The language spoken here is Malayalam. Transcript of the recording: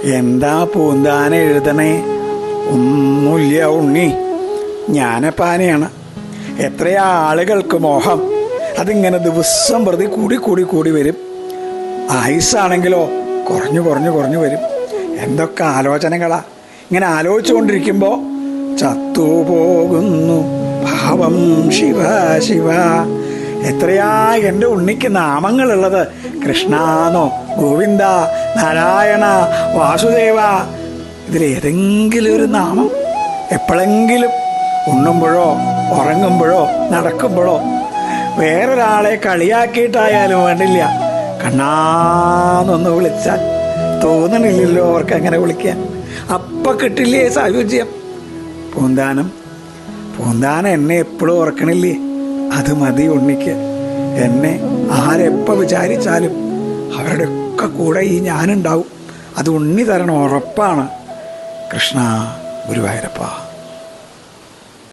എന്താ പൂന്താന എഴുതണേ? ഒന്നുമില്ല ഉണ്ണി, ജ്ഞാനപ്പാനയാണ്. എത്രയാ ആളുകൾക്ക് മോഹം. അതിങ്ങനെ ദിവസം പ്രതി കൂടി വരും. ആയുസ്സാണെങ്കിലോ കുറഞ്ഞു വരും. എന്തൊക്കെ ആലോചനകളാ! ഇങ്ങനെ ആലോചിച്ചുകൊണ്ടിരിക്കുമ്പോൾ ചത്തുപോകുന്നു ഭാവം. ശിവ ശിവ, എത്രയാ എൻ്റെ ഉണ്ണിക്ക് നാമങ്ങളുള്ളത്. കൃഷ്ണാന്നോ, ഗോവിന്ദ, നാരായണ, വാസുദേവ, ഇതിലേതെങ്കിലും ഒരു നാമം എപ്പോഴെങ്കിലും ഉണ്ണുമ്പോഴോ ഉറങ്ങുമ്പോഴോ നടക്കുമ്പോഴോ വേറൊരാളെ കളിയാക്കിയിട്ടായാലും വേണ്ടില്ല, കണ്ണാന്നൊന്ന് വിളിച്ചാൽ തോന്നണില്ലല്ലോ അവർക്ക് അങ്ങനെ വിളിക്കാൻ. അപ്പം കിട്ടില്ലേ സായുജ്യം. പൂന്താനം എന്നെ എപ്പോഴും ഓർക്കണില്ലേ? അത് മതി ഉണ്ണിക്ക്. എന്നെ ആരെപ്പോൾ വിചാരിച്ചാലും അവരുടെ ഒക്കെ കൂടെ ഈ ഞാനുണ്ടാവും. അത് ഉണ്ണി തരണം, ഉറപ്പാണ്. കൃഷ്ണ ഗുരുവായൂരപ്പ.